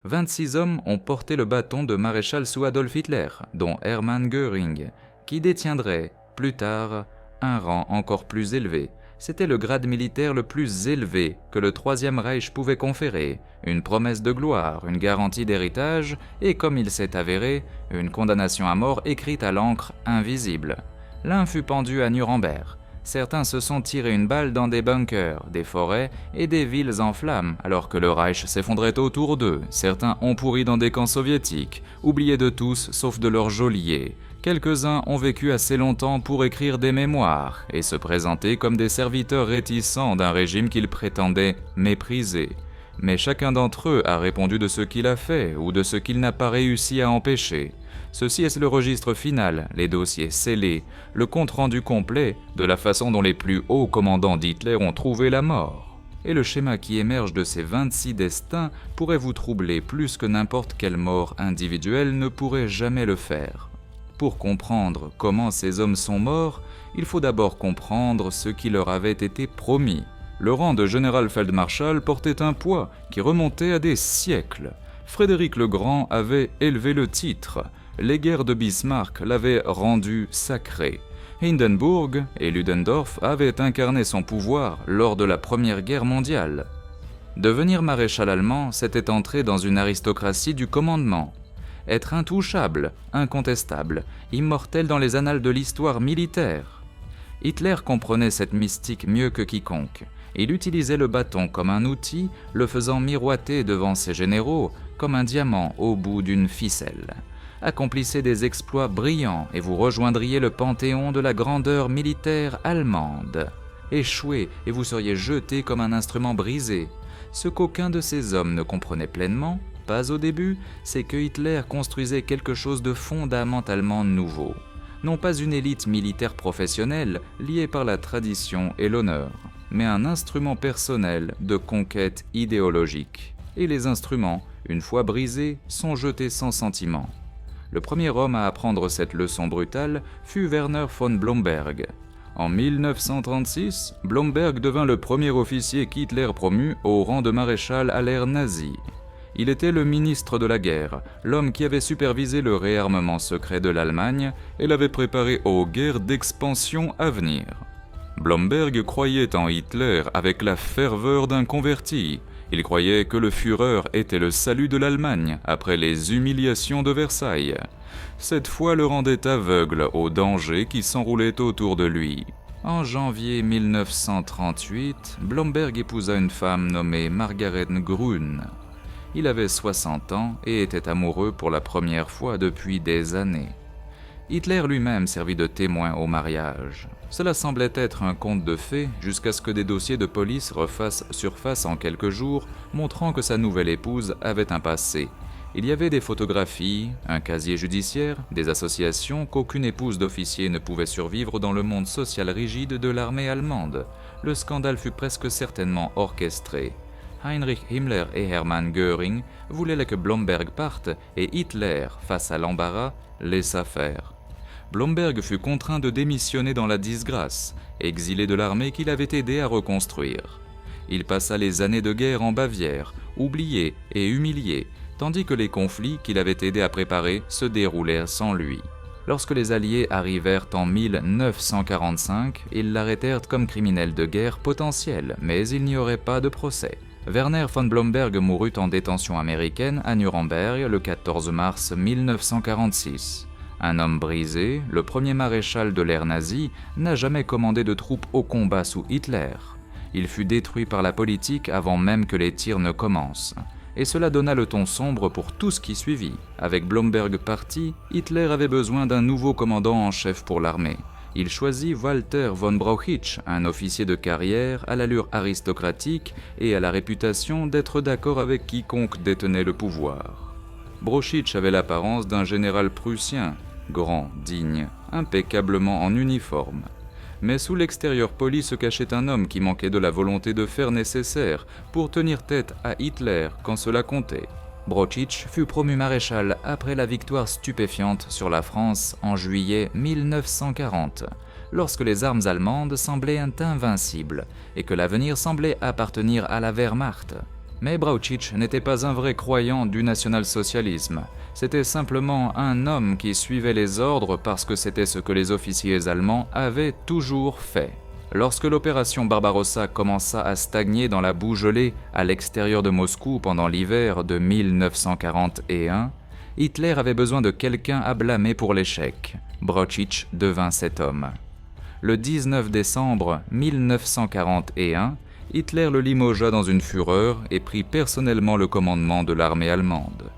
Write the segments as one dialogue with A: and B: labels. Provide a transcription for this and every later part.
A: 26 hommes ont porté le bâton de maréchal sous Adolf Hitler, dont Hermann Göring, qui détiendrait, plus tard, un rang encore plus élevé. C'était le grade militaire le plus élevé que le Troisième Reich pouvait conférer, une promesse de gloire, une garantie d'héritage et, comme il s'est avéré, une condamnation à mort écrite à l'encre invisible. L'un fut pendu à Nuremberg. Certains se sont tirés une balle dans des bunkers, des forêts et des villes en flammes, alors que le Reich s'effondrait autour d'eux. Certains ont pourri dans des camps soviétiques, oubliés de tous sauf de leurs geôliers. Quelques-uns ont vécu assez longtemps pour écrire des mémoires et se présenter comme des serviteurs réticents d'un régime qu'ils prétendaient mépriser. Mais chacun d'entre eux a répondu de ce qu'il a fait ou de ce qu'il n'a pas réussi à empêcher. Ceci est le registre final, les dossiers scellés, le compte-rendu complet de la façon dont les plus hauts commandants d'Hitler ont trouvé la mort. Et le schéma qui émerge de ces 26 destins pourrait vous troubler plus que n'importe quelle mort individuelle ne pourrait jamais le faire. Pour comprendre comment ces hommes sont morts, il faut d'abord comprendre ce qui leur avait été promis. Le rang de général-feldmarschall portait un poids qui remontait à des siècles. Frédéric le Grand avait élevé le titre. Les guerres de Bismarck l'avaient rendu sacré. Hindenburg et Ludendorff avaient incarné son pouvoir lors de la Première Guerre mondiale. Devenir maréchal allemand, c'était entrer dans une aristocratie du commandement. Être intouchable, incontestable, immortel dans les annales de l'histoire militaire. Hitler comprenait cette mystique mieux que quiconque. Il utilisait le bâton comme un outil, le faisant miroiter devant ses généraux comme un diamant au bout d'une ficelle. Accomplissez des exploits brillants et vous rejoindriez le panthéon de la grandeur militaire allemande. Échouez et vous seriez jeté comme un instrument brisé. Ce qu'aucun de ces hommes ne comprenait pleinement, pas au début, c'est que Hitler construisait quelque chose de fondamentalement nouveau. Non pas une élite militaire professionnelle liée par la tradition et l'honneur, mais un instrument personnel de conquête idéologique. Et les instruments, une fois brisés, sont jetés sans sentiment. Le premier homme à apprendre cette leçon brutale fut Werner von Blomberg. En 1936, Blomberg devint le premier officier qu'Hitler promut au rang de maréchal à l'ère nazie. Il était le ministre de la guerre, l'homme qui avait supervisé le réarmement secret de l'Allemagne et l'avait préparé aux guerres d'expansion à venir. Blomberg croyait en Hitler avec la ferveur d'un converti. Il croyait que le Führer était le salut de l'Allemagne après les humiliations de Versailles. Cette foi le rendait aveugle aux dangers qui s'enroulaient autour de lui. En janvier 1938, Blomberg épousa une femme nommée Margaret Grün. Il avait 60 ans et était amoureux pour la première fois depuis des années. Hitler lui-même servit de témoin au mariage. Cela semblait être un conte de fées jusqu'à ce que des dossiers de police refassent surface en quelques jours, montrant que sa nouvelle épouse avait un passé. Il y avait des photographies, un casier judiciaire, des associations qu'aucune épouse d'officier ne pouvait survivre dans le monde social rigide de l'armée allemande. Le scandale fut presque certainement orchestré. Heinrich Himmler et Hermann Göring voulaient que Blomberg parte et Hitler, face à l'embarras, laissa faire. Blomberg fut contraint de démissionner dans la disgrâce, exilé de l'armée qu'il avait aidé à reconstruire. Il passa les années de guerre en Bavière, oublié et humilié, tandis que les conflits qu'il avait aidé à préparer se déroulèrent sans lui. Lorsque les Alliés arrivèrent en 1945, ils l'arrêtèrent comme criminel de guerre potentiel, mais il n'y aurait pas de procès. Werner von Blomberg mourut en détention américaine à Nuremberg le 14 mars 1946. Un homme brisé, le premier maréchal de l'ère nazie, n'a jamais commandé de troupes au combat sous Hitler. Il fut détruit par la politique avant même que les tirs ne commencent. Et cela donna le ton sombre pour tout ce qui suivit. Avec Blomberg parti, Hitler avait besoin d'un nouveau commandant en chef pour l'armée. Il choisit Walter von Brauchitsch, un officier de carrière à l'allure aristocratique et à la réputation d'être d'accord avec quiconque détenait le pouvoir. Brauchitsch avait l'apparence d'un général prussien, grand, digne, impeccablement en uniforme. Mais sous l'extérieur poli se cachait un homme qui manquait de la volonté de faire nécessaire pour tenir tête à Hitler quand cela comptait. Brauchitsch fut promu maréchal après la victoire stupéfiante sur la France en juillet 1940, lorsque les armes allemandes semblaient invincibles et que l'avenir semblait appartenir à la Wehrmacht. Mais Brauchitsch n'était pas un vrai croyant du national-socialisme. C'était simplement un homme qui suivait les ordres parce que c'était ce que les officiers allemands avaient toujours fait. Lorsque l'opération Barbarossa commença à stagner dans la boue gelée à l'extérieur de Moscou pendant l'hiver de 1941, Hitler avait besoin de quelqu'un à blâmer pour l'échec. Brauchitsch devint cet homme. Le 19 décembre 1941, Hitler le limogea dans une fureur et prit personnellement le commandement de l'armée allemande.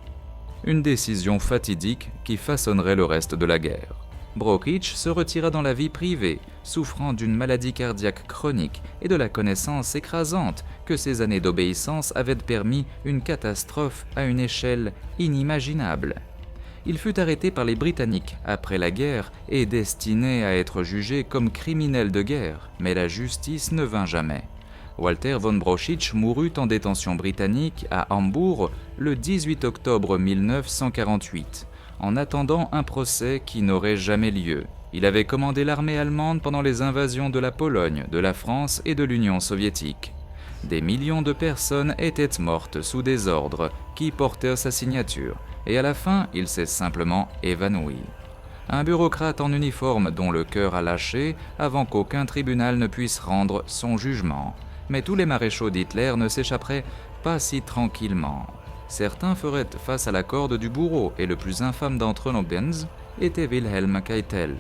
A: Une décision fatidique qui façonnerait le reste de la guerre. Brauchitsch se retira dans la vie privée, souffrant d'une maladie cardiaque chronique et de la connaissance écrasante que ses années d'obéissance avaient permis une catastrophe à une échelle inimaginable. Il fut arrêté par les Britanniques après la guerre et destiné à être jugé comme criminel de guerre, mais la justice ne vint jamais. Walter von Brauchitsch mourut en détention britannique à Hambourg le 18 octobre 1948, en attendant un procès qui n'aurait jamais lieu. Il avait commandé l'armée allemande pendant les invasions de la Pologne, de la France et de l'Union soviétique. Des millions de personnes étaient mortes sous des ordres qui portèrent sa signature, et à la fin, il s'est simplement évanoui. Un bureaucrate en uniforme dont le cœur a lâché avant qu'aucun tribunal ne puisse rendre son jugement. Mais tous les maréchaux d'Hitler ne s'échapperaient pas si tranquillement. Certains feraient face à la corde du bourreau, et le plus infâme d'entre eux, Nobdens, était Wilhelm Keitel.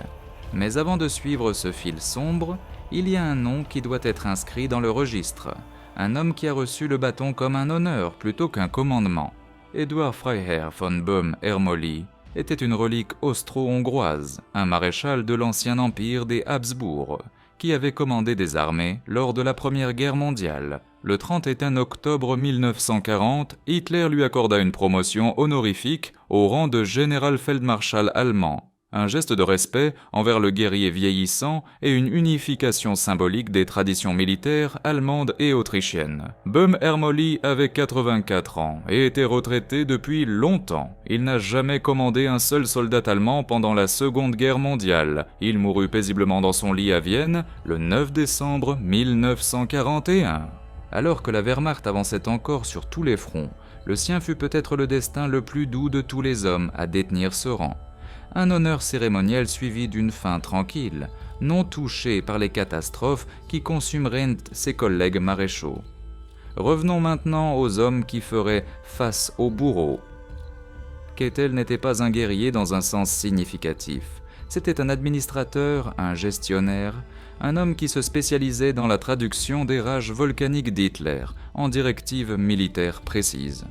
A: Mais avant de suivre ce fil sombre, il y a un nom qui doit être inscrit dans le registre. Un homme qui a reçu le bâton comme un honneur plutôt qu'un commandement. Édouard Freiherr von Böhm-Ermolli était une relique austro-hongroise, un maréchal de l'ancien empire des Habsbourg, qui avait commandé des armées lors de la Première Guerre mondiale. Le 31 octobre 1940, Hitler lui accorda une promotion honorifique au rang de général-feldmarschall allemand, un geste de respect envers le guerrier vieillissant et une unification symbolique des traditions militaires allemandes et autrichiennes. Böhm-Ermolli avait 84 ans et était retraité depuis longtemps. Il n'a jamais commandé un seul soldat allemand pendant la Seconde Guerre mondiale. Il mourut paisiblement dans son lit à Vienne le 9 décembre 1941. Alors que la Wehrmacht avançait encore sur tous les fronts, le sien fut peut-être le destin le plus doux de tous les hommes à détenir ce rang. Un honneur cérémoniel suivi d'une fin tranquille, non touché par les catastrophes qui consumeraient ses collègues maréchaux. Revenons maintenant aux hommes qui feraient face au bourreau. Keitel n'était pas un guerrier dans un sens significatif. C'était un administrateur, un gestionnaire, un homme qui se spécialisait dans la traduction des rages volcaniques d'Hitler en directives militaires précises.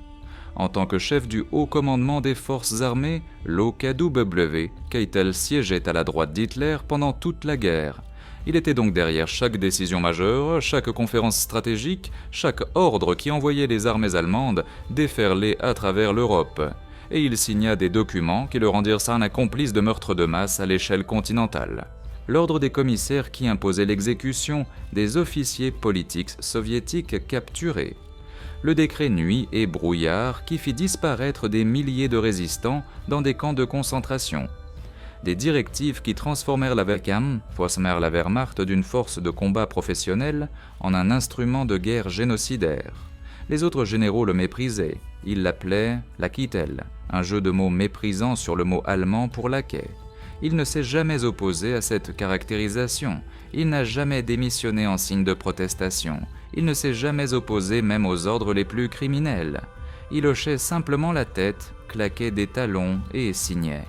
A: En tant que chef du haut commandement des forces armées, l'OKW, Keitel siégeait à la droite d'Hitler pendant toute la guerre. Il était donc derrière chaque décision majeure, chaque conférence stratégique, chaque ordre qui envoyait les armées allemandes déferler à travers l'Europe. Et il signa des documents qui le rendirent un complice de meurtres de masse à l'échelle continentale. L'ordre des commissaires qui imposait l'exécution des officiers politiques soviétiques capturés. Le décret Nuit et Brouillard qui fit disparaître des milliers de résistants dans des camps de concentration. Des directives qui transformèrent la Wehrmacht d'une force de combat professionnelle en un instrument de guerre génocidaire. Les autres généraux le méprisaient, ils l'appelaient la Kittel, un jeu de mots méprisant sur le mot allemand pour laquais. Il ne s'est jamais opposé à cette caractérisation, il n'a jamais démissionné en signe de protestation, il ne s'est jamais opposé même aux ordres les plus criminels. Il hochait simplement la tête, claquait des talons et signait.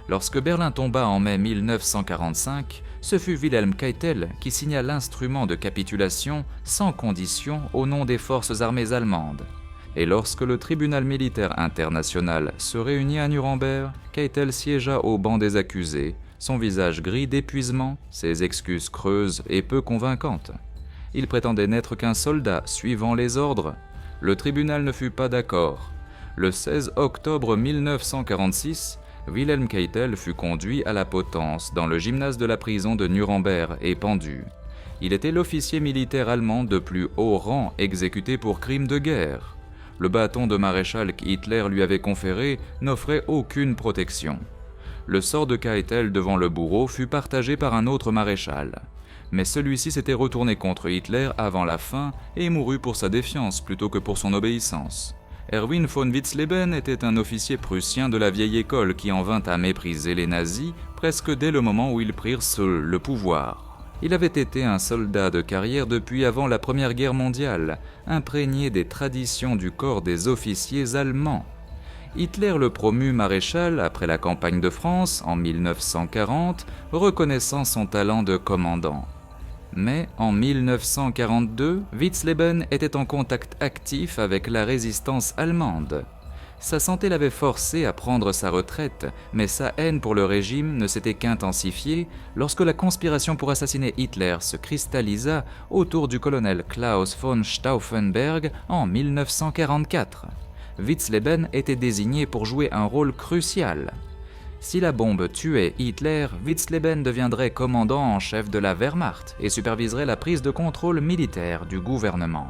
A: Lorsque Berlin tomba en mai 1945, ce fut Wilhelm Keitel qui signa l'instrument de capitulation sans condition au nom des forces armées allemandes. Et lorsque le tribunal militaire international se réunit à Nuremberg, Keitel siégea au banc des accusés, son visage gris d'épuisement, ses excuses creuses et peu convaincantes. Il prétendait n'être qu'un soldat suivant les ordres. Le tribunal ne fut pas d'accord. Le 16 octobre 1946, Wilhelm Keitel fut conduit à la potence dans le gymnase de la prison de Nuremberg et pendu. Il était l'officier militaire allemand de plus haut rang exécuté pour crimes de guerre. Le bâton de maréchal qu'Hitler lui avait conféré n'offrait aucune protection. Le sort de Keitel devant le bourreau fut partagé par un autre maréchal. mais celui-ci s'était retourné contre Hitler avant la fin et mourut pour sa défiance plutôt que pour son obéissance. Erwin von Witzleben était un officier prussien de la vieille école qui en vint à mépriser les nazis presque dès le moment où ils prirent seuls le pouvoir. Il avait été un soldat de carrière depuis avant la Première Guerre mondiale, imprégné des traditions du corps des officiers allemands. Hitler le promut maréchal après la campagne de France en 1940, reconnaissant son talent de commandant. Mais en 1942, Witzleben était en contact actif avec la résistance allemande. Sa santé l'avait forcé à prendre sa retraite, mais sa haine pour le régime ne s'était qu'intensifiée lorsque la conspiration pour assassiner Hitler se cristallisa autour du colonel Klaus von Stauffenberg en 1944. Witzleben était désigné pour jouer un rôle crucial. Si la bombe tuait Hitler, Witzleben deviendrait commandant en chef de la Wehrmacht et superviserait la prise de contrôle militaire du gouvernement.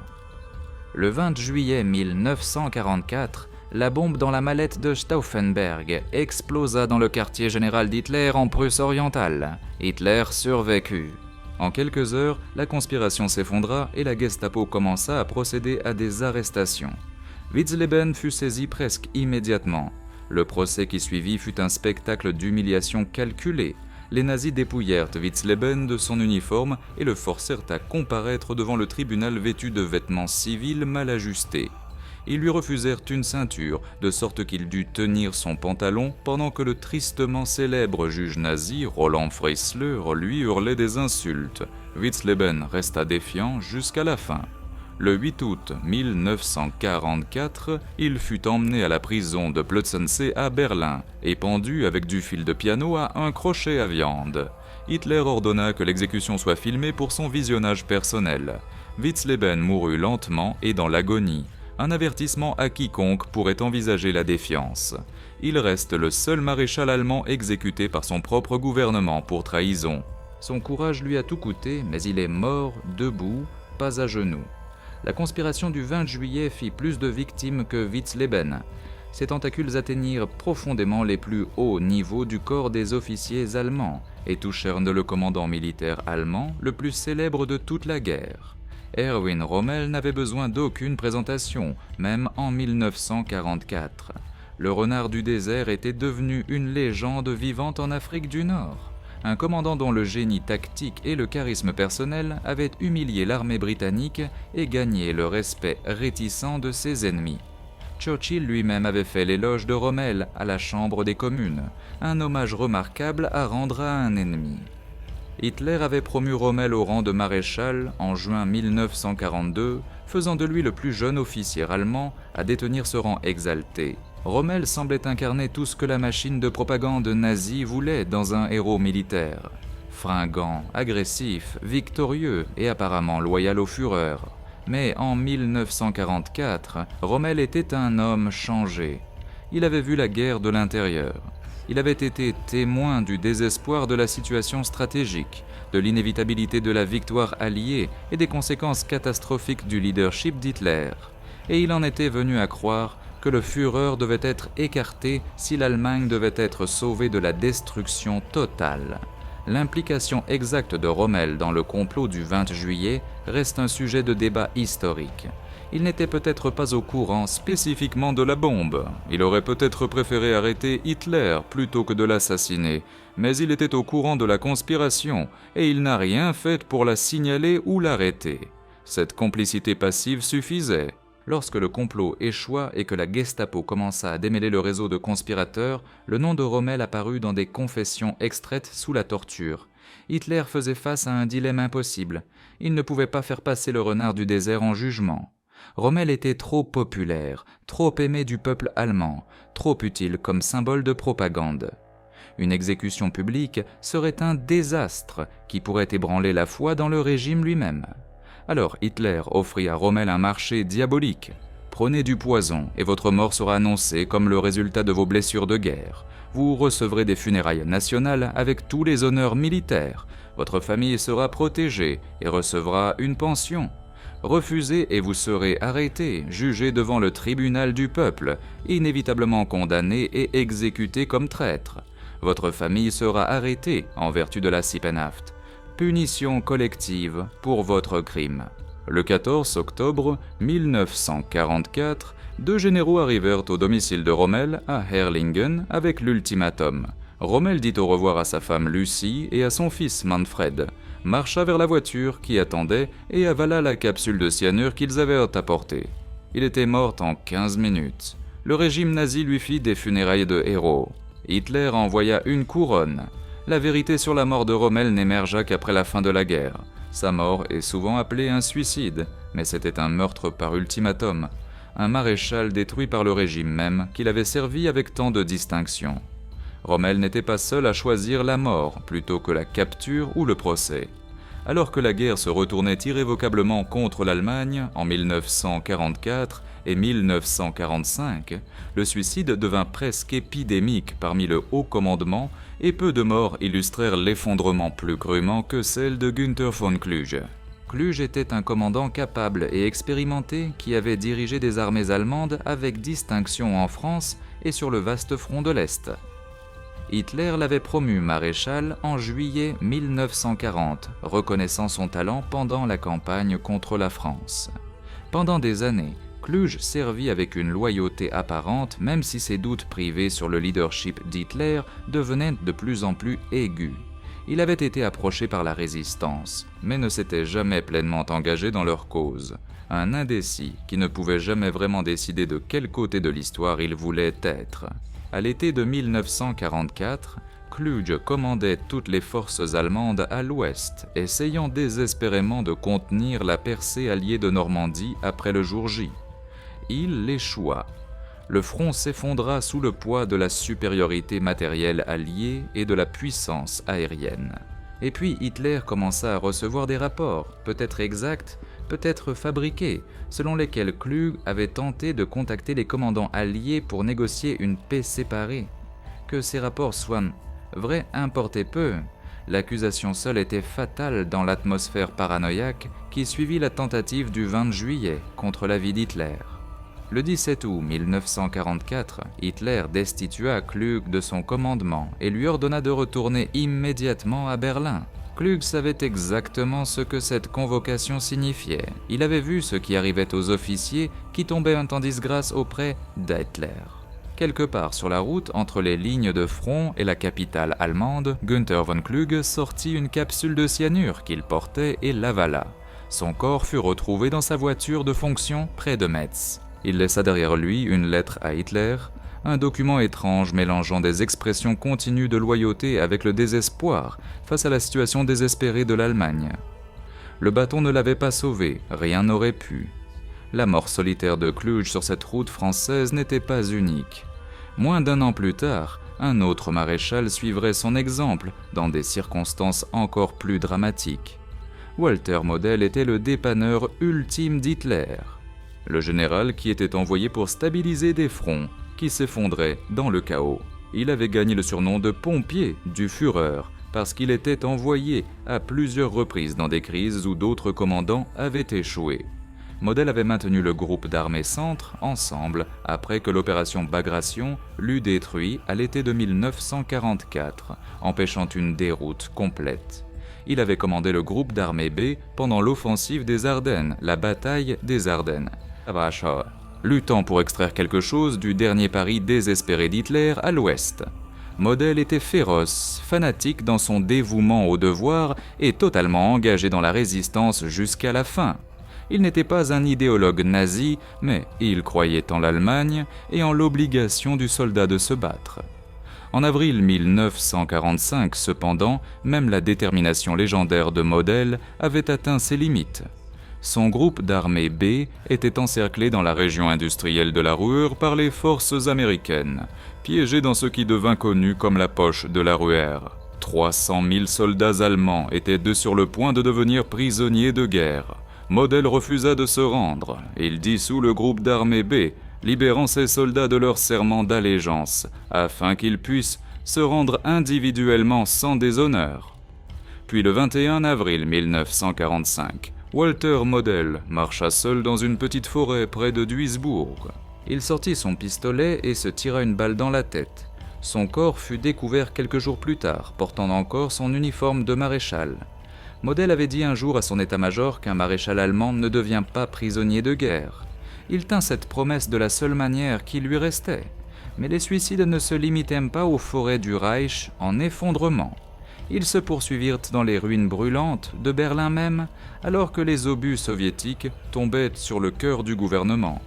A: Le 20 juillet 1944, la bombe dans la mallette de Stauffenberg explosa dans le quartier général d'Hitler en Prusse orientale. Hitler survécut. En quelques heures, la conspiration s'effondra et la Gestapo commença à procéder à des arrestations. Witzleben fut saisi presque immédiatement. Le procès qui suivit fut un spectacle d'humiliation calculé. Les nazis dépouillèrent Witzleben de son uniforme et le forcèrent à comparaître devant le tribunal vêtu de vêtements civils mal ajustés. Ils lui refusèrent une ceinture, de sorte qu'il dut tenir son pantalon pendant que le tristement célèbre juge nazi, Roland Freisler, lui hurlait des insultes. Witzleben resta défiant jusqu'à la fin. Le 8 août 1944, il fut emmené à la prison de Plötzensee à Berlin et pendu avec du fil de piano à un crochet à viande. Hitler ordonna que l'exécution soit filmée pour son visionnage personnel. Witzleben mourut lentement et dans l'agonie. Un avertissement à quiconque pourrait envisager la défiance. Il reste le seul maréchal allemand exécuté par son propre gouvernement pour trahison. Son courage lui a tout coûté, mais il est mort debout, pas à genoux. La conspiration du 20 juillet fit plus de victimes que Witzleben. Ses tentacules atteignirent profondément les plus hauts niveaux du corps des officiers allemands et touchèrent le commandant militaire allemand le plus célèbre de toute la guerre. Erwin Rommel n'avait besoin d'aucune présentation, même en 1944. Le renard du désert était devenu une légende vivante en Afrique du Nord. Un commandant dont le génie tactique et le charisme personnel avaient humilié l'armée britannique et gagné le respect réticent de ses ennemis. Churchill lui-même avait fait l'éloge de Rommel à la Chambre des communes, un hommage remarquable à rendre à un ennemi. Hitler avait promu Rommel au rang de maréchal en juin 1942, faisant de lui le plus jeune officier allemand à détenir ce rang exalté. Rommel semblait incarner tout ce que la machine de propagande nazie voulait dans un héros militaire. Fringant, agressif, victorieux et apparemment loyal au Führer. Mais en 1944, Rommel était un homme changé. Il avait vu la guerre de l'intérieur. Il avait été témoin du désespoir de la situation stratégique, de l'inévitabilité de la victoire alliée et des conséquences catastrophiques du leadership d'Hitler. Et il en était venu à croire que le Führer devait être écarté si l'Allemagne devait être sauvée de la destruction totale. L'implication exacte de Rommel dans le complot du 20 juillet reste un sujet de débat historique. Il n'était peut-être pas au courant spécifiquement de la bombe. Il aurait peut-être préféré arrêter Hitler plutôt que de l'assassiner, mais il était au courant de la conspiration et il n'a rien fait pour la signaler ou l'arrêter. Cette complicité passive suffisait. Lorsque le complot échoua et que la Gestapo commença à démêler le réseau de conspirateurs, le nom de Rommel apparut dans des confessions extraites sous la torture. Hitler faisait face à un dilemme impossible. Il ne pouvait pas faire passer le renard du désert en jugement. Rommel était trop populaire, trop aimé du peuple allemand, trop utile comme symbole de propagande. Une exécution publique serait un désastre qui pourrait ébranler la foi dans le régime lui-même. Alors Hitler offrit à Rommel un marché diabolique. Prenez du poison et votre mort sera annoncée comme le résultat de vos blessures de guerre. Vous recevrez des funérailles nationales avec tous les honneurs militaires. Votre famille sera protégée et recevra une pension. Refusez et vous serez arrêté, jugé devant le tribunal du peuple, inévitablement condamné et exécuté comme traître. Votre famille sera arrêtée en vertu de la Sippenhaft. punition collective pour votre crime. Le 14 octobre 1944, 2 généraux arrivèrent au domicile de Rommel à Herrlingen avec l'ultimatum. Rommel dit au revoir à sa femme Lucie et à son fils Manfred, marcha vers la voiture qui attendait et avala la capsule de cyanure qu'ils avaient apportée. Il était mort en 15 minutes. Le régime nazi lui fit des funérailles de héros. Hitler envoya une couronne. La vérité sur la mort de Rommel n'émergea qu'après la fin de la guerre. Sa mort est souvent appelée un suicide, mais c'était un meurtre par ultimatum, un maréchal détruit par le régime même qu'il avait servi avec tant de distinction. Rommel n'était pas seul à choisir la mort plutôt que la capture ou le procès. Alors que la guerre se retournait irrévocablement contre l'Allemagne en 1944 et 1945, le suicide devint presque épidémique parmi le haut commandement et peu de morts illustrèrent l'effondrement plus crûment que celle de Günther von Kluge. Kluge était un commandant capable et expérimenté qui avait dirigé des armées allemandes avec distinction en France et sur le vaste front de l'Est. Hitler l'avait promu maréchal en juillet 1940, reconnaissant son talent pendant la campagne contre la France. Pendant des années, Kluge servit avec une loyauté apparente même si ses doutes privés sur le leadership d'Hitler devenaient de plus en plus aigus. Il avait été approché par la résistance, mais ne s'était jamais pleinement engagé dans leur cause. Un indécis qui ne pouvait jamais vraiment décider de quel côté de l'histoire il voulait être. À l'été de 1944, Kluge commandait toutes les forces allemandes à l'ouest, essayant désespérément de contenir la percée alliée de Normandie après le jour J. Il échoua. Le front s'effondra sous le poids de la supériorité matérielle alliée et de la puissance aérienne. Et puis Hitler commença à recevoir des rapports, peut-être exacts, peut-être fabriqués, selon lesquels Kluge avait tenté de contacter les commandants alliés pour négocier une paix séparée. Que ces rapports soient vrais importait peu. L'accusation seule était fatale dans l'atmosphère paranoïaque qui suivit la tentative du 20 juillet contre la vie d'Hitler. Le 17 août 1944, Hitler destitua Kluge de son commandement et lui ordonna de retourner immédiatement à Berlin. Kluge savait exactement ce que cette convocation signifiait. Il avait vu ce qui arrivait aux officiers qui tombaient en disgrâce auprès d'Hitler. Quelque part sur la route, entre les lignes de front et la capitale allemande, Günther von Kluge sortit une capsule de cyanure qu'il portait et l'avala. Son corps fut retrouvé dans sa voiture de fonction près de Metz. Il laissa derrière lui une lettre à Hitler, un document étrange mélangeant des expressions continues de loyauté avec le désespoir face à la situation désespérée de l'Allemagne. Le bâton ne l'avait pas sauvé, rien n'aurait pu. La mort solitaire de Kluge sur cette route française n'était pas unique. Moins d'1 an plus tard, un autre maréchal suivrait son exemple dans des circonstances encore plus dramatiques. Walter Model était le dépanneur ultime d'Hitler. Le général qui était envoyé pour stabiliser des fronts qui s'effondraient dans le chaos. Il avait gagné le surnom de pompier du Führer parce qu'il était envoyé à plusieurs reprises dans des crises où d'autres commandants avaient échoué. Model avait maintenu le groupe d'armées Centre ensemble après que l'opération Bagration l'eut détruit à l'été de 1944, empêchant une déroute complète. Il avait commandé le groupe d'armée B pendant l'offensive des Ardennes, la bataille des Ardennes. Luttant pour extraire quelque chose du dernier pari désespéré d'Hitler à l'ouest. Model était féroce, fanatique dans son dévouement au devoir et totalement engagé dans la résistance jusqu'à la fin. Il n'était pas un idéologue nazi, mais il croyait en l'Allemagne et en l'obligation du soldat de se battre. En avril 1945, cependant, même la détermination légendaire de Model avait atteint ses limites. Son groupe d'armée B était encerclé dans la région industrielle de la Ruhr par les forces américaines, piégé dans ce qui devint connu comme la poche de la Ruhr. 300 000 soldats allemands étaient sur le point de devenir prisonniers de guerre. Model refusa de se rendre. Il dissout le groupe d'armée B, libérant ses soldats de leur serment d'allégeance, afin qu'ils puissent se rendre individuellement sans déshonneur. Puis le 21 avril 1945, Walter Model marcha seul dans une petite forêt près de Duisbourg. Il sortit son pistolet et se tira une balle dans la tête. Son corps fut découvert quelques jours plus tard, portant encore son uniforme de maréchal. Model avait dit un jour à son état-major qu'un maréchal allemand ne devient pas prisonnier de guerre. Il tint cette promesse de la seule manière qui lui restait. Mais les suicides ne se limitaient pas aux forêts du Reich en effondrement. Ils se poursuivirent dans les ruines brûlantes de Berlin même, alors que les obus soviétiques tombaient sur le cœur du gouvernement.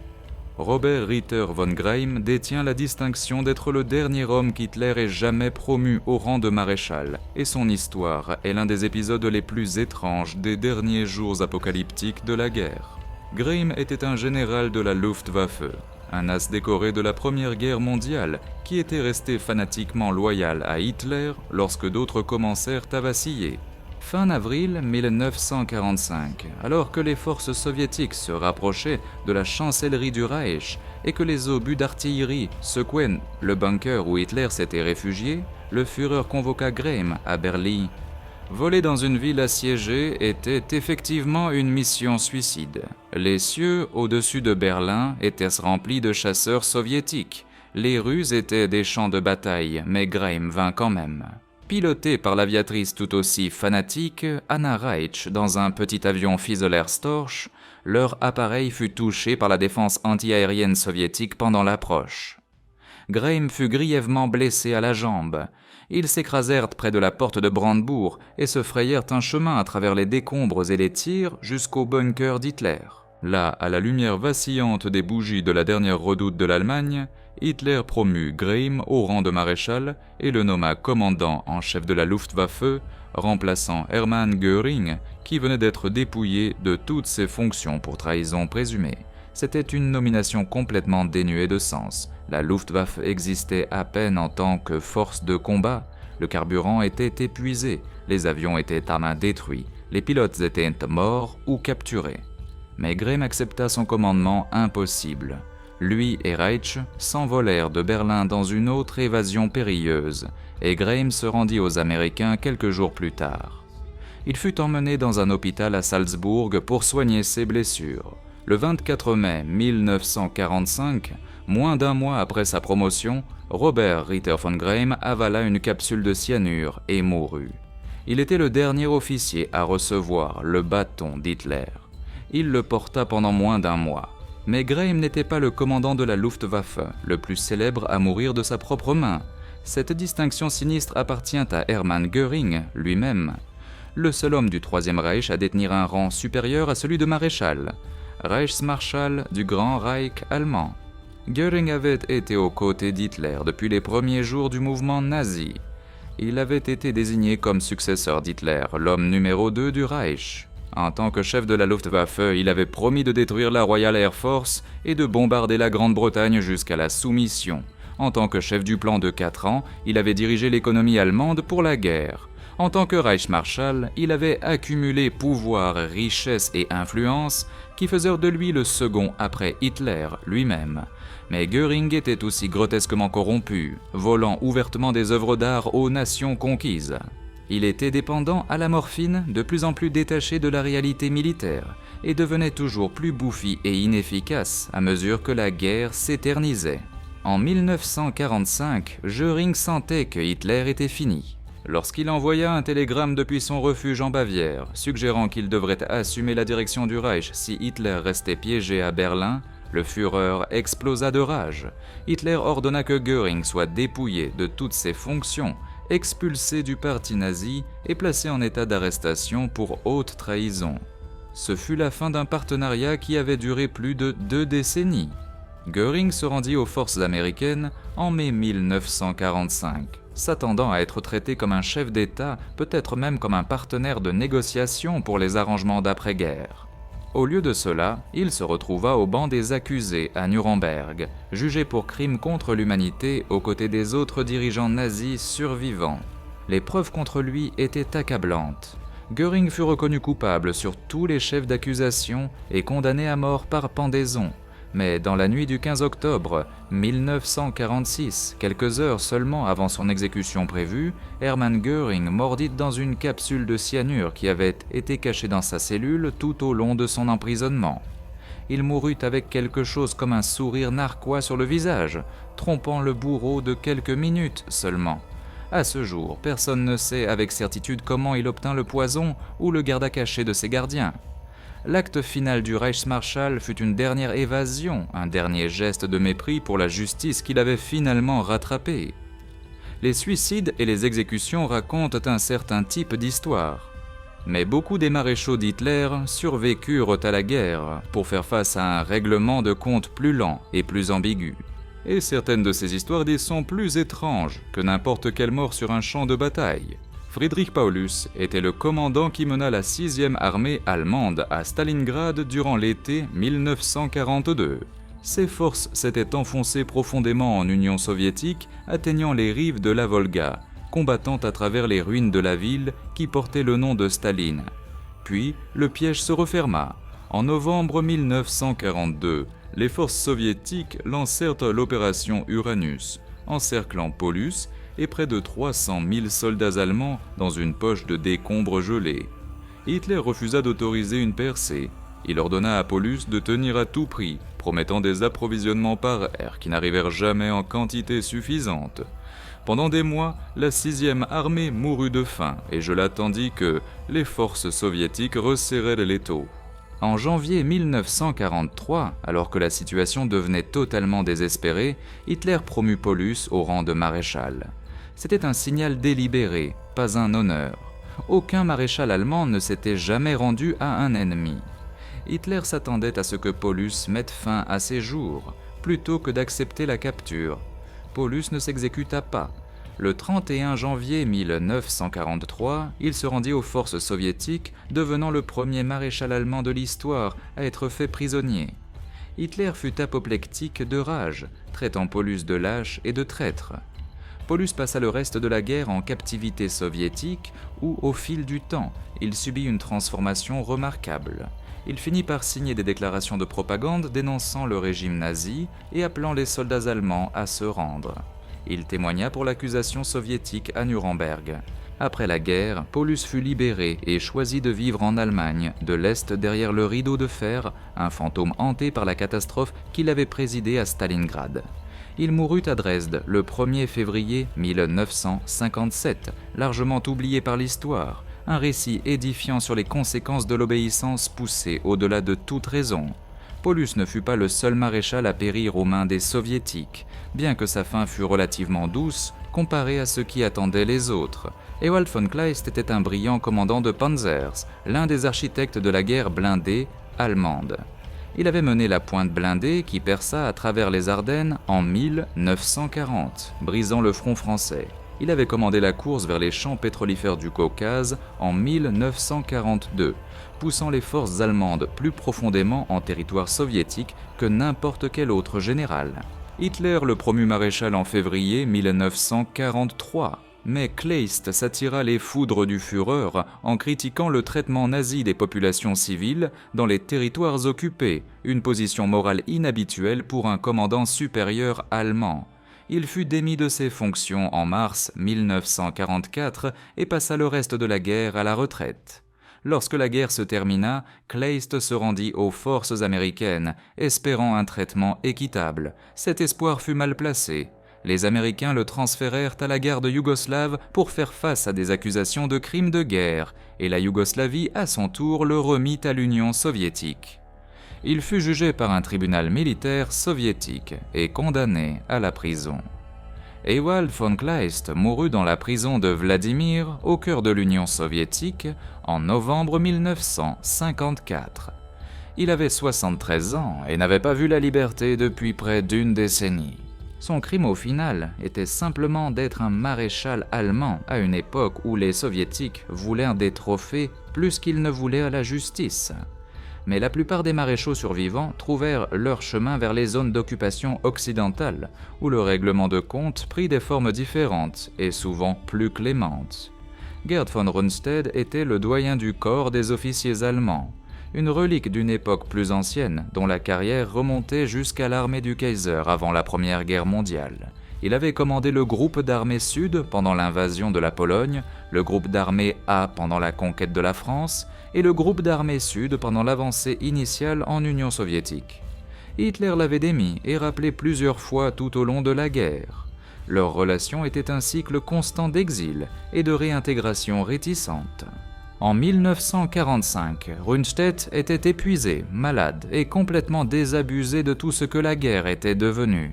A: Robert Ritter von Greim détient la distinction d'être le dernier homme qu'Hitler ait jamais promu au rang de maréchal, et son histoire est l'un des épisodes les plus étranges des derniers jours apocalyptiques de la guerre. Greim était un général de la Luftwaffe, un as décoré de la Première Guerre mondiale qui était resté fanatiquement loyal à Hitler lorsque d'autres commencèrent à vaciller. Fin avril 1945, alors que les forces soviétiques se rapprochaient de la chancellerie du Reich et que les obus d'artillerie secouaient le bunker où Hitler s'était réfugié, le Führer convoqua Greim à Berlin. Voler dans une ville assiégée était effectivement une mission suicide. Les cieux au-dessus de Berlin étaient remplis de chasseurs soviétiques. Les rues étaient des champs de bataille, mais Greim vint quand même. Pilotée par l'aviatrice tout aussi fanatique, Anna Reitsch, dans un petit avion Fieseler Storch, leur appareil fut touché par la défense antiaérienne soviétique pendant l'approche. Greim fut grièvement blessé à la jambe. Ils s'écrasèrent près de la porte de Brandebourg et se frayèrent un chemin à travers les décombres et les tirs jusqu'au bunker d'Hitler. Là, à la lumière vacillante des bougies de la dernière redoute de l'Allemagne, Hitler promut Greim au rang de maréchal et le nomma commandant en chef de la Luftwaffe, remplaçant Hermann Göring, qui venait d'être dépouillé de toutes ses fonctions pour trahison présumée. C'était une nomination complètement dénuée de sens. La Luftwaffe existait à peine en tant que force de combat. Le carburant était épuisé, les avions étaient à main détruits, les pilotes étaient morts ou capturés. Mais Greim accepta son commandement impossible. Lui et Reitsch s'envolèrent de Berlin dans une autre évasion périlleuse, et Greim se rendit aux Américains quelques jours plus tard. Il fut emmené dans un hôpital à Salzbourg pour soigner ses blessures. Le 24 mai 1945, moins d'un mois après sa promotion, Robert Ritter von Greim avala une capsule de cyanure et mourut. Il était le dernier officier à recevoir le bâton d'Hitler. Il le porta pendant moins d'un mois. Mais Greim n'était pas le commandant de la Luftwaffe, le plus célèbre à mourir de sa propre main. Cette distinction sinistre appartient à Hermann Göring lui-même, le seul homme du Troisième Reich à détenir un rang supérieur à celui de maréchal, Reichsmarschall du Grand Reich allemand. Göring avait été aux côtés d'Hitler depuis les premiers jours du mouvement nazi. Il avait été désigné comme successeur d'Hitler, l'homme numéro 2 du Reich. En tant que chef de la Luftwaffe, il avait promis de détruire la Royal Air Force et de bombarder la Grande-Bretagne jusqu'à la soumission. En tant que chef du plan de 4 ans, il avait dirigé l'économie allemande pour la guerre. En tant que Reichsmarschall, il avait accumulé pouvoir, richesse et influence qui faisaient de lui le second après Hitler lui-même. Mais Göring était aussi grotesquement corrompu, volant ouvertement des œuvres d'art aux nations conquises. Il était dépendant à la morphine, de plus en plus détaché de la réalité militaire, et devenait toujours plus bouffi et inefficace à mesure que la guerre s'éternisait. En 1945, Göring sentait que Hitler était fini. Lorsqu'il envoya un télégramme depuis son refuge en Bavière, suggérant qu'il devrait assumer la direction du Reich si Hitler restait piégé à Berlin, le Führer explosa de rage. Hitler ordonna que Göring soit dépouillé de toutes ses fonctions, expulsé du parti nazi et placé en état d'arrestation pour haute trahison. Ce fut la fin d'un partenariat qui avait duré plus de 2 décennies. Göring se rendit aux forces américaines en mai 1945, s'attendant à être traité comme un chef d'État, peut-être même comme un partenaire de négociation pour les arrangements d'après-guerre. Au lieu de cela, il se retrouva au banc des accusés à Nuremberg, jugé pour crimes contre l'humanité aux côtés des autres dirigeants nazis survivants. Les preuves contre lui étaient accablantes. Göring fut reconnu coupable sur tous les chefs d'accusation et condamné à mort par pendaison. Mais dans la nuit du 15 octobre 1946, quelques heures seulement avant son exécution prévue, Hermann Göring mordit dans une capsule de cyanure qui avait été cachée dans sa cellule tout au long de son emprisonnement. Il mourut avec quelque chose comme un sourire narquois sur le visage, trompant le bourreau de quelques minutes seulement. À ce jour, personne ne sait avec certitude comment il obtint le poison ou le garda caché de ses gardiens. L'acte final du Reichsmarschall fut une dernière évasion, un dernier geste de mépris pour la justice qu'il avait finalement rattrapé. Les suicides et les exécutions racontent un certain type d'histoire. Mais beaucoup des maréchaux d'Hitler survécurent à la guerre pour faire face à un règlement de compte plus lent et plus ambigu. Et certaines de ces histoires sont plus étranges que n'importe quelle mort sur un champ de bataille. Friedrich Paulus était le commandant qui mena la 6e armée allemande à Stalingrad durant l'été 1942. Ses forces s'étaient enfoncées profondément en Union soviétique, atteignant les rives de la Volga, combattant à travers les ruines de la ville qui portait le nom de Staline. Puis, le piège se referma. En novembre 1942, les forces soviétiques lancèrent l'opération Uranus, encerclant Paulus et près de 300 000 soldats allemands dans une poche de décombres gelés. Hitler refusa d'autoriser une percée. Il ordonna à Paulus de tenir à tout prix, promettant des approvisionnements par air qui n'arrivèrent jamais en quantité suffisante. Pendant des mois, la 6e armée mourut de faim et je l'attendis que les forces soviétiques resserraient l'étau. En janvier 1943, alors que la situation devenait totalement désespérée, Hitler promut Paulus au rang de maréchal. C'était un signal délibéré, pas un honneur. Aucun maréchal allemand ne s'était jamais rendu à un ennemi. Hitler s'attendait à ce que Paulus mette fin à ses jours, plutôt que d'accepter la capture. Paulus ne s'exécuta pas. Le 31 janvier 1943, il se rendit aux forces soviétiques, devenant le premier maréchal allemand de l'histoire à être fait prisonnier. Hitler fut apoplectique de rage, traitant Paulus de lâche et de traître. Paulus passa le reste de la guerre en captivité soviétique où, au fil du temps, il subit une transformation remarquable. Il finit par signer des déclarations de propagande dénonçant le régime nazi et appelant les soldats allemands à se rendre. Il témoigna pour l'accusation soviétique à Nuremberg. Après la guerre, Paulus fut libéré et choisit de vivre en Allemagne, de l'Est derrière le rideau de fer, un fantôme hanté par la catastrophe qu'il avait présidée à Stalingrad. Il mourut à Dresde le 1er février 1957, largement oublié par l'histoire, un récit édifiant sur les conséquences de l'obéissance poussée au-delà de toute raison. Paulus ne fut pas le seul maréchal à périr aux mains des soviétiques, bien que sa fin fût relativement douce comparée à ce qui attendait les autres. Ewald von Kleist était un brillant commandant de Panzers, l'un des architectes de la guerre blindée allemande. Il avait mené la pointe blindée qui perça à travers les Ardennes en 1940, brisant le front français. Il avait commandé la course vers les champs pétrolifères du Caucase en 1942, poussant les forces allemandes plus profondément en territoire soviétique que n'importe quel autre général. Hitler le promut maréchal en février 1943. Mais Kleist s'attira les foudres du Führer en critiquant le traitement nazi des populations civiles dans les territoires occupés, une position morale inhabituelle pour un commandant supérieur allemand. Il fut démis de ses fonctions en mars 1944 et passa le reste de la guerre à la retraite. Lorsque la guerre se termina, Kleist se rendit aux forces américaines, espérant un traitement équitable. Cet espoir fut mal placé. Les Américains le transférèrent à la garde yougoslave pour faire face à des accusations de crimes de guerre, et la Yougoslavie, à son tour, le remit à l'Union soviétique. Il fut jugé par un tribunal militaire soviétique et condamné à la prison. Ewald von Kleist mourut dans la prison de Vladimir, au cœur de l'Union soviétique, en novembre 1954. Il avait 73 ans et n'avait pas vu la liberté depuis près d'une décennie. Son crime au final était simplement d'être un maréchal allemand à une époque où les soviétiques voulaient des trophées plus qu'ils ne voulaient la justice. Mais la plupart des maréchaux survivants trouvèrent leur chemin vers les zones d'occupation occidentales, où le règlement de compte prit des formes différentes et souvent plus clémentes. Gerd von Rundstedt était le doyen du corps des officiers allemands, une relique d'une époque plus ancienne dont la carrière remontait jusqu'à l'armée du Kaiser avant la Première Guerre mondiale. Il avait commandé le groupe d'armée Sud pendant l'invasion de la Pologne, le groupe d'armée A pendant la conquête de la France et le groupe d'armée Sud pendant l'avancée initiale en Union soviétique. Hitler l'avait démis et rappelé plusieurs fois tout au long de la guerre. Leur relation était un cycle constant d'exil et de réintégration réticente. En 1945, Rundstedt était épuisé, malade et complètement désabusé de tout ce que la guerre était devenue.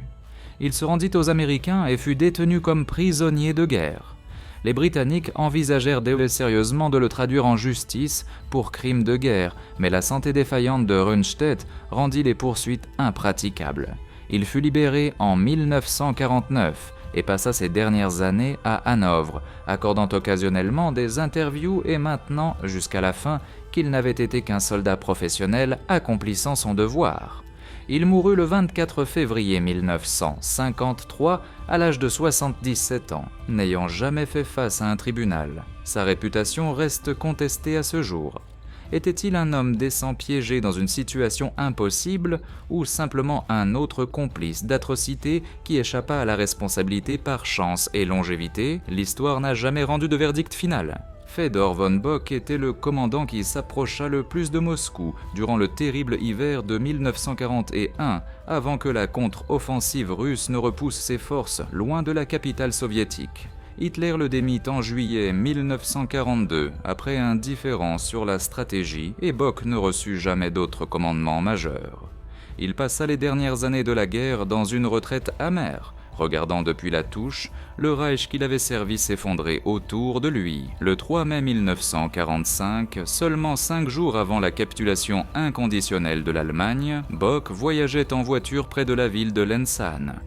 A: Il se rendit aux Américains et fut détenu comme prisonnier de guerre. Les Britanniques envisagèrent sérieusement de le traduire en justice pour crimes de guerre, mais la santé défaillante de Rundstedt rendit les poursuites impraticables. Il fut libéré en 1949 et passa ses dernières années à Hanovre, accordant occasionnellement des interviews et maintenant, jusqu'à la fin, qu'il n'avait été qu'un soldat professionnel accomplissant son devoir. Il mourut le 24 février 1953 à l'âge de 77 ans, n'ayant jamais fait face à un tribunal. Sa réputation reste contestée à ce jour. Était-il un homme décent piégé dans une situation impossible ou simplement un autre complice d'atrocités qui échappa à la responsabilité par chance et longévité? L'histoire n'a jamais rendu de verdict final. Fedor von Bock était le commandant qui s'approcha le plus de Moscou durant le terrible hiver de 1941, avant que la contre-offensive russe ne repousse ses forces loin de la capitale soviétique. Hitler le démit en juillet 1942 après un différend sur la stratégie et Bock ne reçut jamais d'autres commandements majeurs. Il passa les dernières années de la guerre dans une retraite amère, regardant depuis la touche le Reich qu'il avait servi s'effondrer autour de lui. Le 3 mai 1945, seulement 5 jours avant la capitulation inconditionnelle de l'Allemagne, Bock voyageait en voiture près de la ville de Lensahn.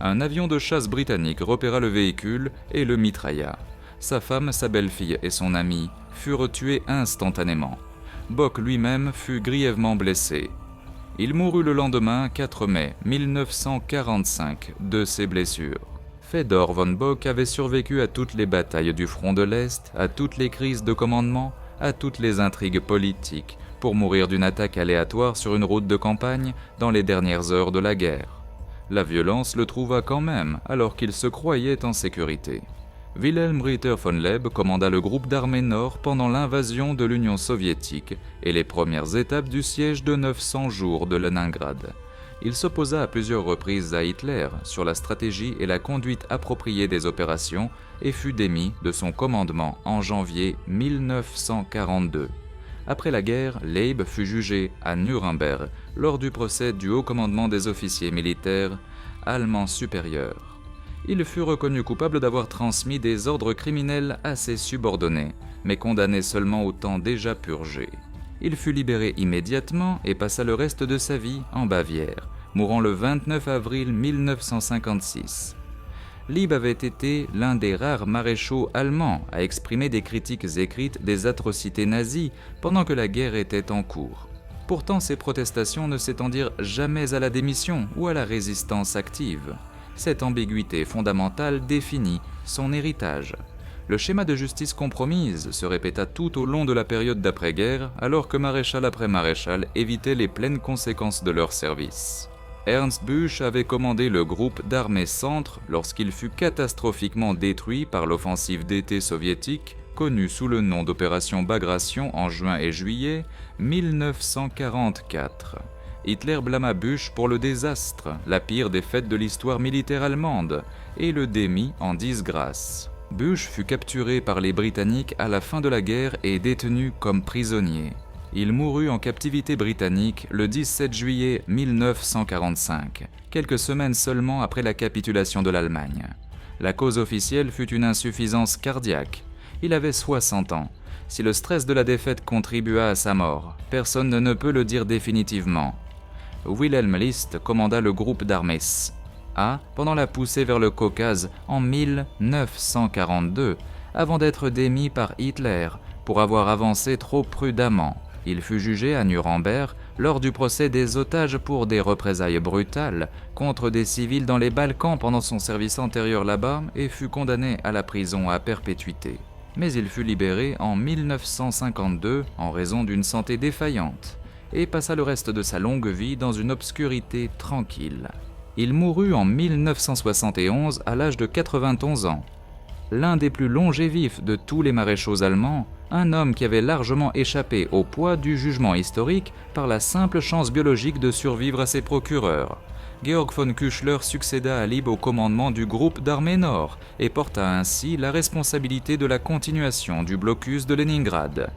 A: Un avion de chasse britannique repéra le véhicule et le mitrailla. Sa femme, sa belle-fille et son ami furent tués instantanément. Bock lui-même fut grièvement blessé. Il mourut le lendemain, 4 mai 1945, de ses blessures. Fedor von Bock avait survécu à toutes les batailles du front de l'Est, à toutes les crises de commandement, à toutes les intrigues politiques, pour mourir d'une attaque aléatoire sur une route de campagne dans les dernières heures de la guerre. La violence le trouva quand même, alors qu'il se croyait en sécurité. Wilhelm Ritter von Leb commanda le groupe d'armées Nord pendant l'invasion de l'Union soviétique et les premières étapes du siège de 900 jours de Leningrad. Il s'opposa à plusieurs reprises à Hitler sur la stratégie et la conduite appropriée des opérations et fut démis de son commandement en janvier 1942. Après la guerre, Leib fut jugé à Nuremberg lors du procès du haut commandement des officiers militaires allemands supérieurs. Il fut reconnu coupable d'avoir transmis des ordres criminels à ses subordonnés, mais condamné seulement au temps déjà purgé. Il fut libéré immédiatement et passa le reste de sa vie en Bavière, mourant le 29 avril 1956. Leib avait été l'un des rares maréchaux allemands à exprimer des critiques écrites des atrocités nazies pendant que la guerre était en cours. Pourtant, ces protestations ne s'étendirent jamais à la démission ou à la résistance active. Cette ambiguïté fondamentale définit son héritage. Le schéma de justice compromise se répéta tout au long de la période d'après-guerre, alors que maréchal après maréchal évitait les pleines conséquences de leur service. Ernst Busch avait commandé le groupe d'armées Centre lorsqu'il fut catastrophiquement détruit par l'offensive d'été soviétique, connue sous le nom d'opération Bagration en juin et juillet 1944. Hitler blâma Busch pour le désastre, la pire défaite de l'histoire militaire allemande, et le démit en disgrâce. Busch fut capturé par les Britanniques à la fin de la guerre et détenu comme prisonnier. Il mourut en captivité britannique le 17 juillet 1945, quelques semaines seulement après la capitulation de l'Allemagne. La cause officielle fut une insuffisance cardiaque. Il avait 60 ans. Si le stress de la défaite contribua à sa mort, personne ne peut le dire définitivement. Wilhelm List commanda le groupe d'armées A pendant la poussée vers le Caucase en 1942, avant d'être démis par Hitler pour avoir avancé trop prudemment. Il fut jugé à Nuremberg lors du procès des otages pour des représailles brutales contre des civils dans les Balkans pendant son service antérieur là-bas et fut condamné à la prison à perpétuité. Mais il fut libéré en 1952 en raison d'une santé défaillante et passa le reste de sa longue vie dans une obscurité tranquille. Il mourut en 1971 à l'âge de 91 ans. L'un des plus longévifs de tous les maréchaux allemands, un homme qui avait largement échappé au poids du jugement historique par la simple chance biologique de survivre à ses procureurs. Georg von Küchler succéda à Lieb au commandement du groupe d'armée Nord et porta ainsi la responsabilité de la continuation du blocus de Leningrad.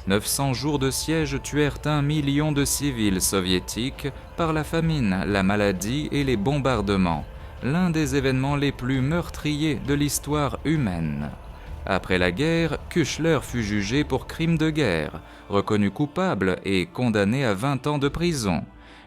A: 900 jours de siège tuèrent 1 million de civils soviétiques par la famine, la maladie et les bombardements, l'un des événements les plus meurtriers de l'histoire humaine. Après la guerre, Küchler fut jugé pour crime de guerre, reconnu coupable et condamné à 20 ans de prison.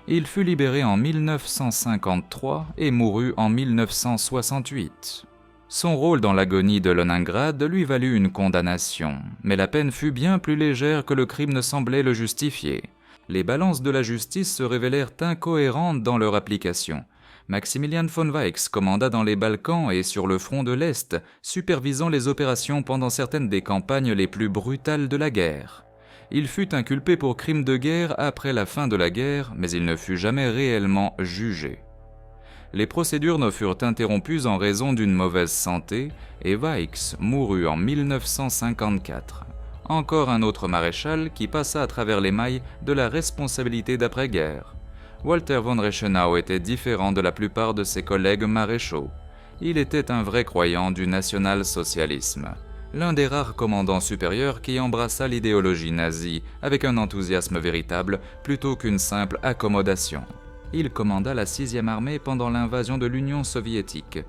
A: Il fut libéré en 1953 et mourut en 1968. Son rôle dans l'agonie de Leningrad lui valut une condamnation, mais la peine fut bien plus légère que le crime ne semblait le justifier. Les balances de la justice se révélèrent incohérentes dans leur application. Maximilian von Weichs commanda dans les Balkans et sur le front de l'Est, supervisant les opérations pendant certaines des campagnes les plus brutales de la guerre. Il fut inculpé pour crime de guerre après la fin de la guerre, mais il ne fut jamais réellement jugé. Les procédures ne furent interrompues en raison d'une mauvaise santé et Weichs mourut en 1954. Encore un autre maréchal qui passa à travers les mailles de la responsabilité d'après-guerre. Walter von Reichenau était différent de la plupart de ses collègues maréchaux. Il était un vrai croyant du national-socialisme, l'un des rares commandants supérieurs qui embrassa l'idéologie nazie avec un enthousiasme véritable plutôt qu'une simple accommodation. Il commanda la 6e armée pendant l'invasion de l'Union soviétique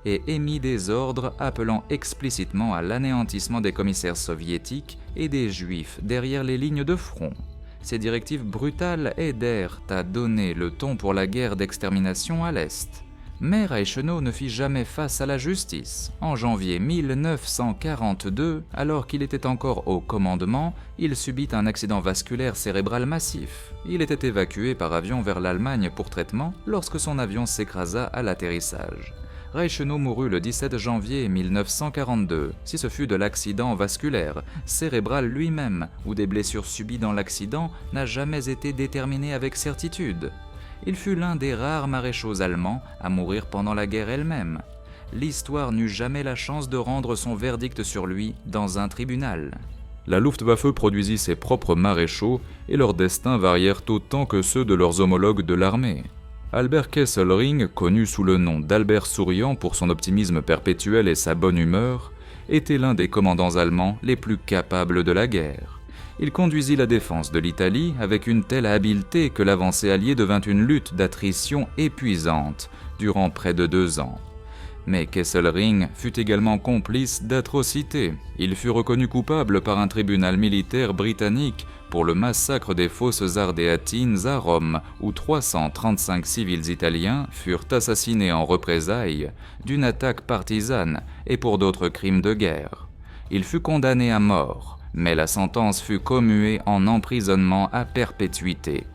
A: et émit des ordres appelant explicitement à l'anéantissement des commissaires soviétiques et des Juifs derrière les lignes de front. Ces directives brutales aidèrent à donner le ton pour la guerre d'extermination à l'Est. Mais Reichenau ne fit jamais face à la justice. En janvier 1942, alors qu'il était encore au commandement, il subit un accident vasculaire cérébral massif. Il était évacué par avion vers l'Allemagne pour traitement lorsque son avion s'écrasa à l'atterrissage. Reichenau mourut le 17 janvier 1942, si ce fut de l'accident vasculaire, cérébral lui-même, ou des blessures subies dans l'accident, n'a jamais été déterminé avec certitude. Il fut l'un des rares maréchaux allemands à mourir pendant la guerre elle-même. L'histoire n'eut jamais la chance de rendre son verdict sur lui dans un tribunal. La Luftwaffe produisit ses propres maréchaux et leurs destins varièrent autant que ceux de leurs homologues de l'armée. Albert Kesselring, connu sous le nom d'Albert Souriant pour son optimisme perpétuel et sa bonne humeur, était l'un des commandants allemands les plus capables de la guerre. Il conduisit la défense de l'Italie avec une telle habileté que l'avancée alliée devint une lutte d'attrition épuisante durant près de 2 ans. Mais Kesselring fut également complice d'atrocités. Il fut reconnu coupable par un tribunal militaire britannique pour le massacre des fosses ardéatines à Rome, où 335 civils italiens furent assassinés en représailles d'une attaque partisane et pour d'autres crimes de guerre. Il fut condamné à mort, mais la sentence fut commuée en emprisonnement à perpétuité.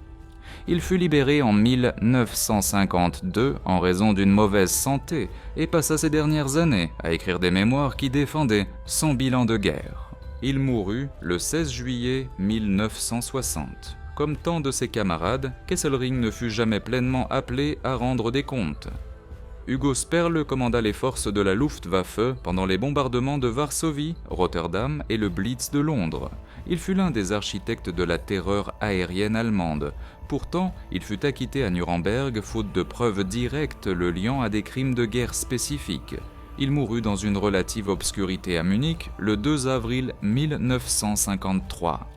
A: Il fut libéré en 1952 en raison d'une mauvaise santé et passa ses dernières années à écrire des mémoires qui défendaient son bilan de guerre. Il mourut le 16 juillet 1960. Comme tant de ses camarades, Kesselring ne fut jamais pleinement appelé à rendre des comptes. Hugo Sperle commanda les forces de la Luftwaffe pendant les bombardements de Varsovie, Rotterdam et le Blitz de Londres. Il fut l'un des architectes de la terreur aérienne allemande. Pourtant, il fut acquitté à Nuremberg faute de preuves directes le liant à des crimes de guerre spécifiques. Il mourut dans une relative obscurité à Munich le 2 avril 1953.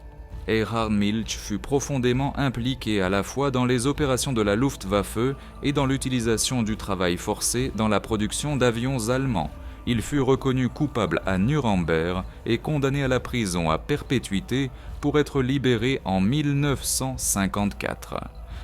A: Erhard Milch fut profondément impliqué à la fois dans les opérations de la Luftwaffe et dans l'utilisation du travail forcé dans la production d'avions allemands. Il fut reconnu coupable à Nuremberg et condamné à la prison à perpétuité pour être libéré en 1954.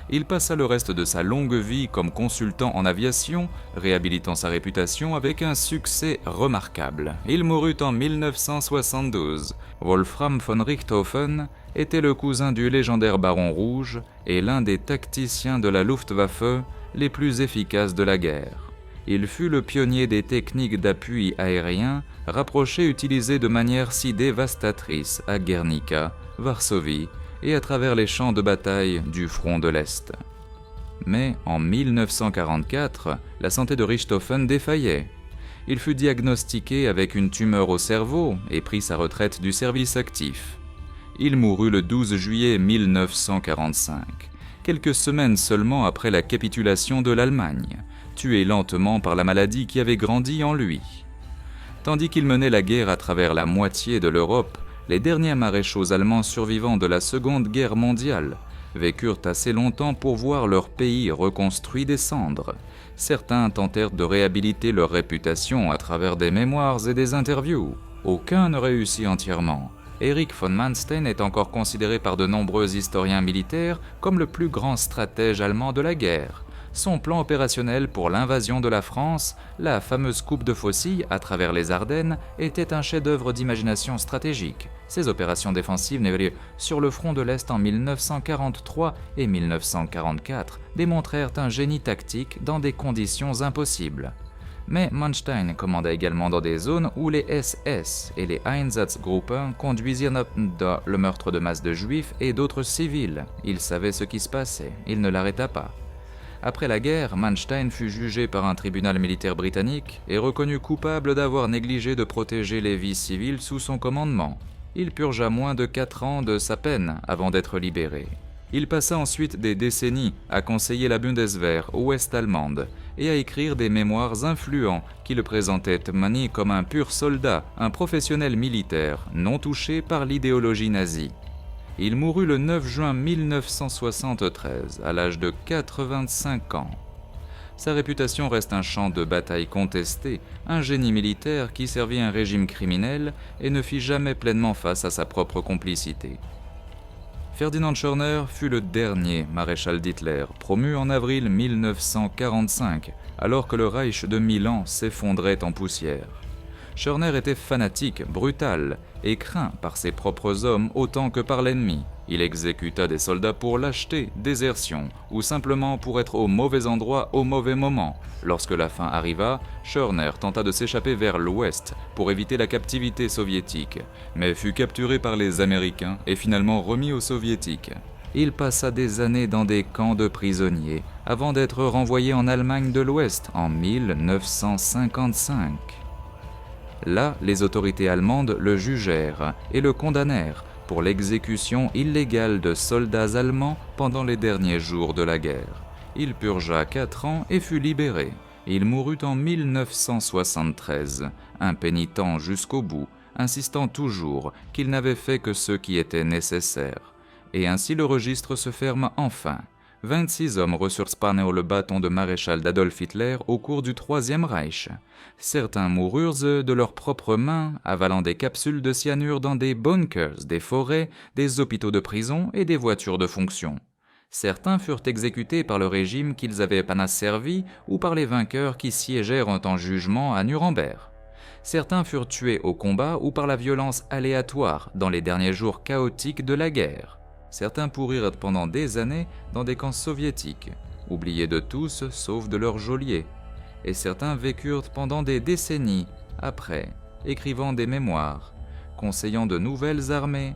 A: Il passa le reste de sa longue vie comme consultant en aviation, réhabilitant sa réputation avec un succès remarquable. Il mourut en 1972. Wolfram von Richthofen était le cousin du légendaire Baron Rouge et l'un des tacticiens de la Luftwaffe les plus efficaces de la guerre. Il fut le pionnier des techniques d'appui aérien rapprochées utilisées de manière si dévastatrice à Guernica, Varsovie et à travers les champs de bataille du front de l'Est. Mais en 1944, la santé de Richthofen défaillait. Il fut diagnostiqué avec une tumeur au cerveau et prit sa retraite du service actif. Il mourut le 12 juillet 1945. quelques semaines seulement après la capitulation de l'Allemagne, tué lentement par la maladie qui avait grandi en lui. Tandis qu'il menait la guerre à travers la moitié de l'Europe, les derniers maréchaux allemands survivants de la Seconde Guerre mondiale vécurent assez longtemps pour voir leur pays reconstruit des cendres. Certains tentèrent de réhabiliter leur réputation à travers des mémoires et des interviews. Aucun ne réussit entièrement. Erich von Manstein est encore considéré par de nombreux historiens militaires comme le plus grand stratège allemand de la guerre. Son plan opérationnel pour l'invasion de la France, la fameuse coupe de Faucille à travers les Ardennes, était un chef-d'œuvre d'imagination stratégique. Ces opérations défensives naviguées sur le front de l'Est en 1943 et 1944 démontrèrent un génie tactique dans des conditions impossibles. Mais Manstein commanda également dans des zones où les SS et les Einsatzgruppen conduisirent le meurtre de masse de juifs et d'autres civils. Il savait ce qui se passait, il ne l'arrêta pas. Après la guerre, Manstein fut jugé par un tribunal militaire britannique et reconnu coupable d'avoir négligé de protéger les vies civiles sous son commandement. Il purgea moins de 4 ans de sa peine avant d'être libéré. Il passa ensuite des décennies à conseiller la Bundeswehr ouest-allemande et à écrire des mémoires influents qui le présentaient Manny comme un pur soldat, un professionnel militaire non touché par l'idéologie nazie. Il mourut le 9 juin 1973, à l'âge de 85 ans. Sa réputation reste un champ de bataille contesté, un génie militaire qui servit un régime criminel et ne fit jamais pleinement face à sa propre complicité. Ferdinand Schörner fut le dernier maréchal d'Hitler, promu en avril 1945, alors que le Reich de Milan s'effondrait en poussière. Schörner était fanatique, brutal et craint par ses propres hommes autant que par l'ennemi. Il exécuta des soldats pour lâcheté, désertion ou simplement pour être au mauvais endroit au mauvais moment. Lorsque la fin arriva, Schörner tenta de s'échapper vers l'ouest pour éviter la captivité soviétique, mais fut capturé par les Américains et finalement remis aux Soviétiques. Il passa des années dans des camps de prisonniers avant d'être renvoyé en Allemagne de l'Ouest en 1955. Là, les autorités allemandes le jugèrent et le condamnèrent pour l'exécution illégale de soldats allemands pendant les derniers jours de la guerre. Il purgea 4 ans et fut libéré. Il mourut en 1973, impénitent jusqu'au bout, insistant toujours qu'il n'avait fait que ce qui était nécessaire. Et ainsi le registre se ferme enfin. 26 hommes reçurent le bâton de maréchal d'Adolf Hitler au cours du Troisième Reich. Certains moururent de leurs propres mains, avalant des capsules de cyanure dans des bunkers, des forêts, des hôpitaux de prison et des voitures de fonction. Certains furent exécutés par le régime qu'ils avaient servi ou par les vainqueurs qui siégèrent en jugement à Nuremberg. Certains furent tués au combat ou par la violence aléatoire dans les derniers jours chaotiques de la guerre. Certains pourrirent pendant des années dans des camps soviétiques, oubliés de tous sauf de leurs geôliers. Et certains vécurent pendant des décennies après, écrivant des mémoires, conseillant de nouvelles armées,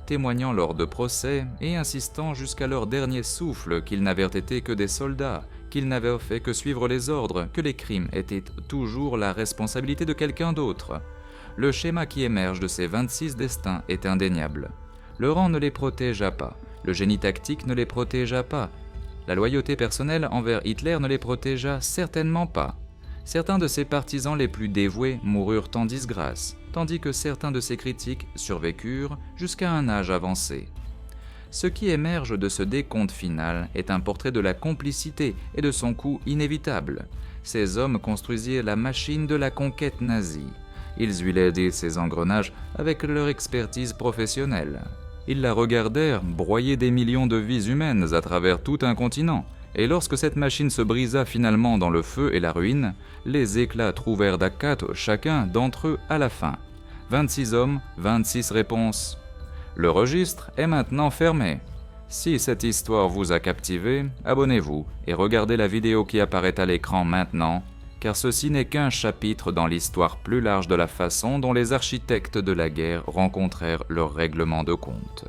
A: témoignant lors de procès et insistant jusqu'à leur dernier souffle qu'ils n'avaient été que des soldats, qu'ils n'avaient fait que suivre les ordres, que les crimes étaient toujours la responsabilité de quelqu'un d'autre. Le schéma qui émerge de ces 26 destins est indéniable. Le rang ne les protégea pas, le génie tactique ne les protégea pas, la loyauté personnelle envers Hitler ne les protégea certainement pas. Certains de ses partisans les plus dévoués moururent en disgrâce, tandis que certains de ses critiques survécurent jusqu'à un âge avancé. Ce qui émerge de ce décompte final est un portrait de la complicité et de son coût inévitable. Ces hommes construisirent la machine de la conquête nazie. Ils huilaient ces engrenages avec leur expertise professionnelle. Ils la regardèrent broyer des millions de vies humaines à travers tout un continent, et lorsque cette machine se brisa finalement dans le feu et la ruine, les éclats trouvèrent d'accato chacun d'entre eux à la fin. 26 hommes, 26 réponses. Le registre est maintenant fermé. Si cette histoire vous a captivé, abonnez-vous et regardez la vidéo qui apparaît à l'écran maintenant, car ceci n'est qu'un chapitre dans l'histoire plus large de la façon dont les architectes de la guerre rencontrèrent leur règlement de compte.